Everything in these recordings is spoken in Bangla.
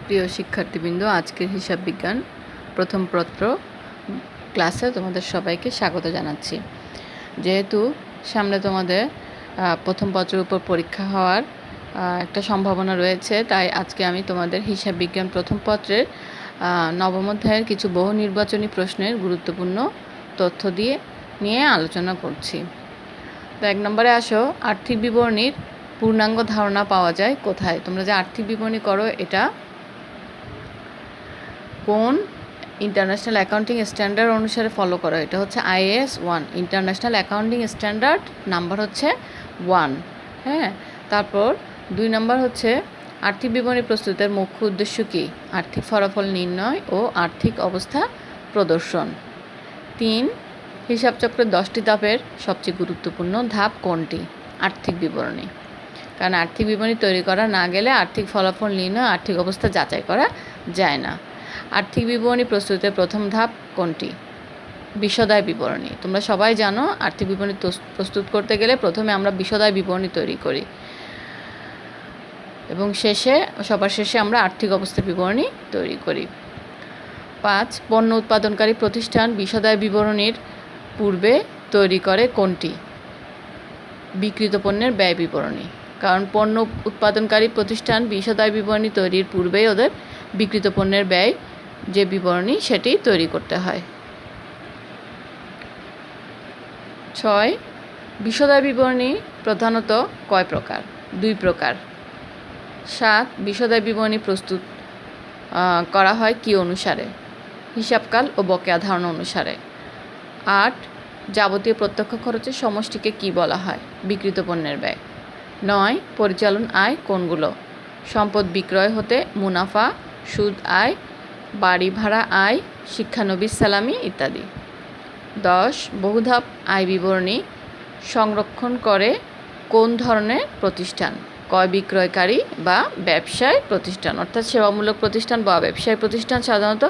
প্রিয় শিক্ষার্থীবৃন্দ, আজকের হিসাব বিজ্ঞান প্রথম পত্র ক্লাসে তোমাদের সবাইকে স্বাগত জানাচ্ছি। যেহেতু সামনে তোমাদের প্রথম পত্রের উপর পরীক্ষা হওয়ার একটা সম্ভাবনা রয়েছে, তাই আজকে আমি তোমাদের হিসাব বিজ্ঞান প্রথম পত্রের নবম অধ্যায়ের কিছু বহু নির্বাচনী প্রশ্নের গুরুত্বপূর্ণ তথ্য নিয়ে আলোচনা করছি। তো 1 নম্বরে আসো, আর্থিক বিবরণীর পূর্ণাঙ্গ ধারণা পাওয়া যায় কোথায়? তোমরা যে আর্থিক বিবরণী করো, এটা কোন ইন্টারন্যাশনাল অ্যাকাউন্টিং স্ট্যান্ডার্ড অনুসারে ফলো করো? এটা হচ্ছে IAS 1, international accounting standard number হচ্ছে 1। হ্যাঁ, তারপর 2 নম্বর হচ্ছে আর্থিক বিবরণী প্রস্তুতের মুখ্য উদ্দেশ্য কী? আর্থিক ফলাফল নির্ণয় ও আর্থিক অবস্থা প্রদর্শন। 3, হিসাব চক্রের 10টি ধাপের সবচেয়ে গুরুত্বপূর্ণ ধাপ কোনটি? আর্থিক বিবরণী। কারণ আর্থিক বিবরণী তৈরি করা না গেলে আর্থিক ফলাফল নির্ণয়, আর্থিক অবস্থা যাচাই করা যায় না। আর্থিক বিবরণী প্রস্তুতের প্রথম ধাপ কোনটি? বিশদায় বিবরণী। তোমরা সবাই জানো, আর্থিক বিবরণী প্রস্তুত করতে গেলে প্রথমে আমরা বিশদায় বিবরণী তৈরি করি এবং সবার শেষে আমরা আর্থিক অবস্থা বিবরণী তৈরি করি। 5, পণ্য উৎপাদনকারী প্রতিষ্ঠান বিশদায় বিবরণীর পূর্বে তৈরি করে কোনটি? বিক্রিত পণ্যের ব্যয় বিবরণী। কারণ পণ্য উৎপাদনকারী প্রতিষ্ঠান বিশদায় বিবরণী তৈরির পূর্বেই ওদের বিক্রিত পণ্যের ব্যয় যে বিবরণী সেটি তৈরি করতে হয়। 6, বিশদায় বিবরণী প্রধানত কয় প্রকার? 2 প্রকার। 7, বিশদায় বিবরণী প্রস্তুত করা হয় কী অনুসারে? হিসাবকাল ও বকেয়া ধারণা অনুসারে। 8, যাবতীয় প্রত্যক্ষ খরচের সমষ্টিকে কী বলা হয়? বিক্রিত পণ্যের ব্যয়। 9, পরিচালন আয় কোনগুলো? সম্পদ বিক্রয় হতে মুনাফা, সুদ আয়, বাড়ি ভাড়া আয়, শিক্ষানবিশ সালামি ইত্যাদি। 10, বহুধাপ আয় বিবরণী সংরক্ষণ করে কোন ধরনের প্রতিষ্ঠান? ক্রয় বিক্রয়কারী বা ব্যবসায় প্রতিষ্ঠান, অর্থাৎ সেবামূলক প্রতিষ্ঠান বা ব্যবসায় প্রতিষ্ঠান সাধারণত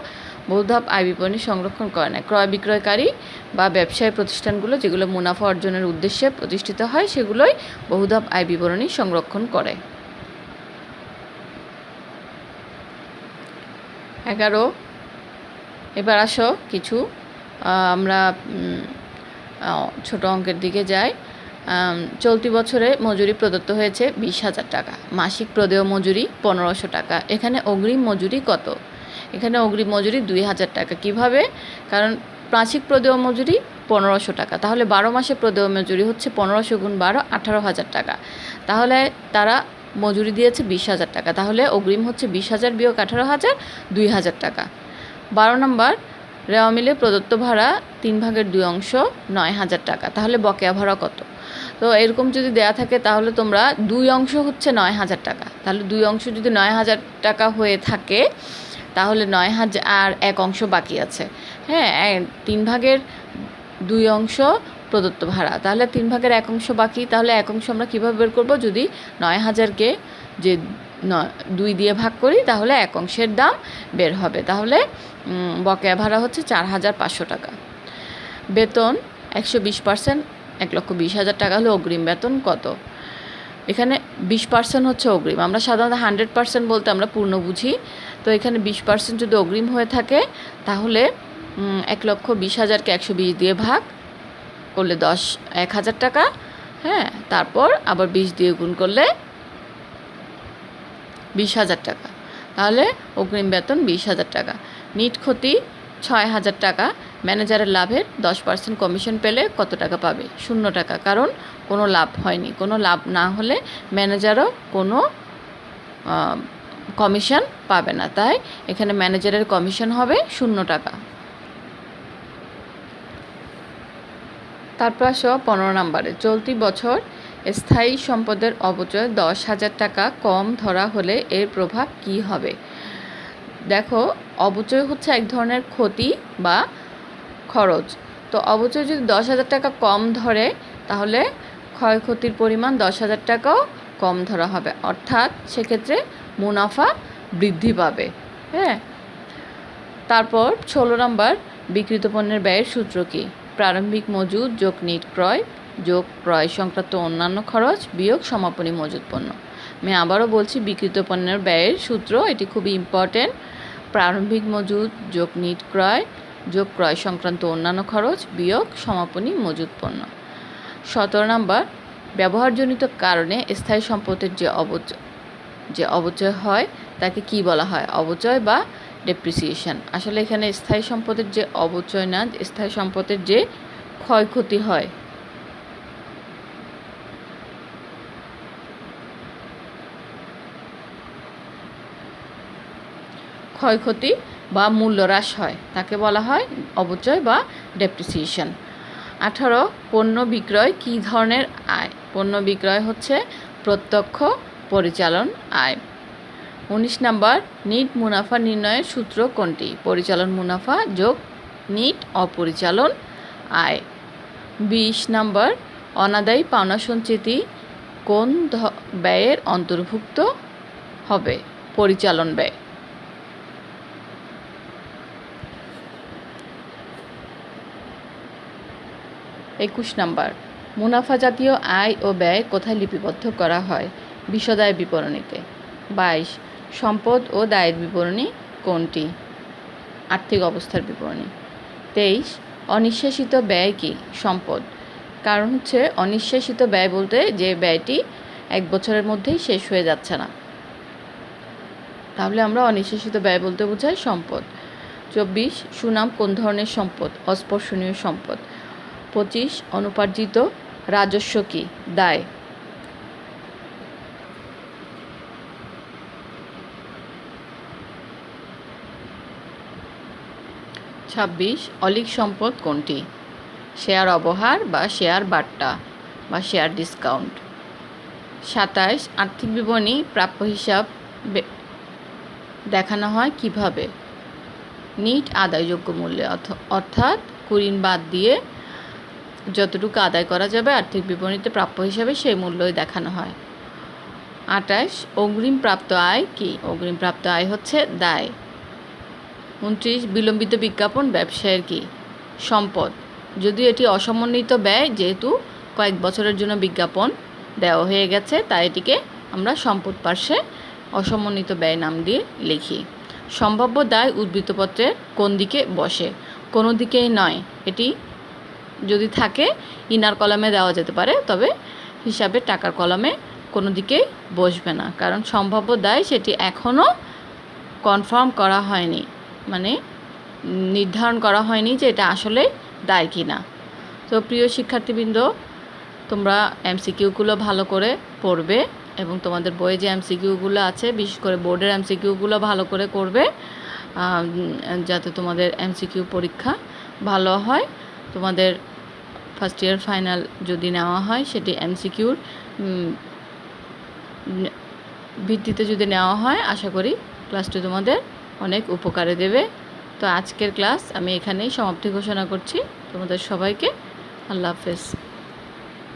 বহুধাপ আয় বিবরণী সংরক্ষণ করে না। ক্রয় বিক্রয়কারী বা ব্যবসায় প্রতিষ্ঠানগুলো যেগুলো মুনাফা অর্জনের উদ্দেশ্যে প্রতিষ্ঠিত হয় সেগুলোই বহুধাপ আয় বিবরণী সংরক্ষণ করে। 11, এবার আসো কিছু আমরা ছোট অঙ্কের দিকে যাই। চলতি বছরে মজুরি প্রদত্ত হয়েছে 20,000 টাকা, মাসিক প্রদেয় মজুরি 1500 টাকা। এখানে অগ্রিম মজুরি কত? এখানে অগ্রিম মজুরি 2000 টাকা। কিভাবে? কারণ মাসিক প্রদেয় মজুরি 1500 টাকা, তাহলে 12 মাসে প্রদেয় মজুরি হচ্ছে 1500 গুণ 12, 18,000 টাকা। তাহলে তারা মজুরি দিয়েছে 20,000 টাকা, তাহলে অগ্রিম হচ্ছে 20,000 বিয়োগ 18,000, 2,000 টাকা। 12 নম্বর, রেওয়া মিলে প্রদত্ত ভাড়া 3/2 9,000 টাকা, তাহলে বকেয়া ভাড়া কত? তো এরকম যদি দেয়া থাকে তাহলে তোমরা 2 অংশ হচ্ছে 9,000 টাকা, তাহলে 2 অংশ যদি 9,000 টাকা হয়ে থাকে তাহলে 9,000 আর 1 অংশ বাকি আছে। হ্যাঁ, 3/2 অংশ প্রদত্ত ভাড়া, তাহলে 3/1 অংশ বাকি। তাহলে 1 অংশ আমরা কীভাবে বের করব? যদি 9,000কে যে 2 দিয়ে ভাগ করি তাহলে 1 অংশের দাম বের হবে। তাহলে বকেয়া ভাড়া হচ্ছে 4,500 টাকা। বেতন 120%, 1,20,000 টাকা হলে অগ্রিম বেতন কত? এখানে 20% হচ্ছে অগ্রিম। আমরা সাধারণত 100% বলতে আমরা পূর্ণ বুঝি, তো এখানে 20% যদি অগ্রিম হয়ে থাকে তাহলে 1,20,000কে 120 দিয়ে ভাগ করলে 1,000 টাকা। হ্যাঁ, তারপর আবার 20 দিয়ে গুণ করলে 20,000 টাকা, তাহলে অগ্রিম বেতন 20,000 টাকা। নিট ক্ষতি 6,000 টাকা। ম্যানেজারের লাভের 10% কমিশন পেলে কত টাকা পাবে? 0 টাকা, কারণ কোনো লাভ হয়নি। কোনো লাভ না হলে ম্যানেজারও কোনো কমিশন পাবে না, তাই এখানে ম্যানেজারের কমিশন হবে 0 টাকা। তারপর আসো 15 নম্বরে, চলতি বছর স্থায়ী সম্পদের অপচয় 10,000 টাকা কম ধরা হলে এর প্রভাব কী হবে? দেখো, অপচয় হচ্ছে এক ধরনের ক্ষতি বা খরচ। তো অপচয় যদি 10,000 টাকা কম ধরে তাহলে ক্ষয়ক্ষতির পরিমাণ 10,000 টাকাও কম ধরা হবে, অর্থাৎ সেক্ষেত্রে মুনাফা বৃদ্ধি পাবে। হ্যাঁ, তারপর 16 নম্বর, বিক্রিত পণ্যের ব্যয়ের সূত্র কী? প্রারম্ভিক মজুদ যোগ নিট ক্রয় যোগ ক্রয় সংক্রান্ত অন্যান্য খরচ বিয়োগ সমাপনী মজুদ পণ্য। আমি আবারও বলছি, বিক্রিত পণ্যের ব্যয়ের সূত্র, এটি খুবই ইম্পর্টেন্ট। প্রারম্ভিক মজুদ যোগ নিট ক্রয় যোগ ক্রয় সংক্রান্ত অন্যান্য খরচ বিয়োগ সমাপনী মজুদ পণ্য। 17 নম্বর, ব্যবহারজনিত কারণে স্থায়ী সম্পদের যে অবচয় হয় তাকে কি বলা হয়? অবচয় বা ডেপ্রিসিয়েশন। আসলে এখানে স্থায়ী সম্পদের যে অবচয় না, স্থায়ী সম্পদের যে ক্ষয়ক্ষতি হয়, ক্ষয়ক্ষতি বা মূল্য হ্রাস হয় তাকে বলা হয় অবচয় বা ডেপ্রিসিয়েশন। 18, পণ্য বিক্রয় কী ধরনের আয়? পণ্য বিক্রয় হচ্ছে প্রত্যক্ষ পরিচালন আয়। 19 নম্বর, নিট মুনাফা নির্ণয়ের সূত্র কোনটি? পরিচালন মুনাফা যোগ নিট অপরিচালন আয়। 20 নম্বর, অনাদায়ী পাওনা সঞ্চিতি কোন ব্যয়ের অন্তর্ভুক্ত হবে? পরিচালন ব্যয়। 21 নম্বর, মুনাফা জাতীয় আয় ও ব্যয় কোথায় লিপিবদ্ধ করা হয়? বিশদায় বিবরণীতে। 22, সম্পদ ও দায়ের বিবরণী কোনটি? আর্থিক অবস্থার বিবরণী। 23, অনিঃশেষিত ব্যয় কি? সম্পদ। কারণ হচ্ছে অনিঃশেষিত ব্যয় বলতে যে ব্যয়টি 1 বছরের মধ্যেই শেষ হয়ে যাচ্ছে না, তাহলে আমরা অনিঃশেষিত ব্যয় বলতে বোঝাই সম্পদ। 24, সুনাম কোন ধরনের সম্পদ? অস্পর্শনীয় সম্পদ। 25, অনুপার্জিত রাজস্ব কি? দায়। 26, অলিক সম্পদ কোনটি? শেয়ার অবহার বা শেয়ার বাট্টা বা শেয়ার ডিসকাউন্ট। 27, আর্থিক বিবরণী প্রাপ্য হিসাব দেখানো হয় কিভাবে? নিট আদায়যোগ্য মূল্যে, অর্থাৎ কুরিন বাদ দিয়ে যতটুকু আদায় করা যাবে আর্থিক বিবরণীতে প্রাপ্য হিসাবে সেই মূল্যই দেখানো হয়। 28, অগ্রিম প্রাপ্ত আয় কি? অগ্রিম প্রাপ্ত আয় হচ্ছে দায়। 29, বিলম্বিত বিজ্ঞাপন ব্যবসায়ের কি? সম্পদ। যদিও এটি অসমন্বিত ব্যয়, যেহেতু কয়েক বছরের জন্য বিজ্ঞাপন দেওয়া হয়ে গেছে, তাই এটিকে আমরা সম্পদ পার্শ্বে অসমন্বিত ব্যয় নাম দিয়ে লিখি। সম্ভাব্য দায় উদ্ধৃতপত্রের কোন দিকে বসে? কোনো দিকেই নয়। এটি যদি থাকে ইনার কলামে দেওয়া যেতে পারে, তবে হিসাবে টাকার কলামে কোনো দিকেই বসবে না, কারণ সম্ভাব্য দায় সেটি এখনও কনফার্ম করা হয়নি, মানে নির্ধারণ করা হয়নি যে এটা আসলে দায় কি না। তো প্রিয় শিক্ষার্থীবৃন্দ, তোমরা এমসিকিউগুলো ভালো করে পড়বে এবং তোমাদের বইয়ে যে এমসিকিউগুলো আছে, বিশেষ করে বোর্ডের এমসিকিউগুলো ভালো করে করবে, যাতে তোমাদের এমসিকিউ পরীক্ষা ভালো হয়। তোমাদের ফার্স্ট ইয়ার ফাইনাল যদি নেওয়া হয়, সেটি এমসিকিউর ভিত্তিতে যদি নেওয়া হয়, আশা করি ক্লাসটি তোমাদের অনেক উপকারে দেবে। তো আজকের ক্লাস আমি এখানেই সমাপ্তি ঘোষণা করছি। তোমাদের সবাইকে আল্লাহ হাফেজ।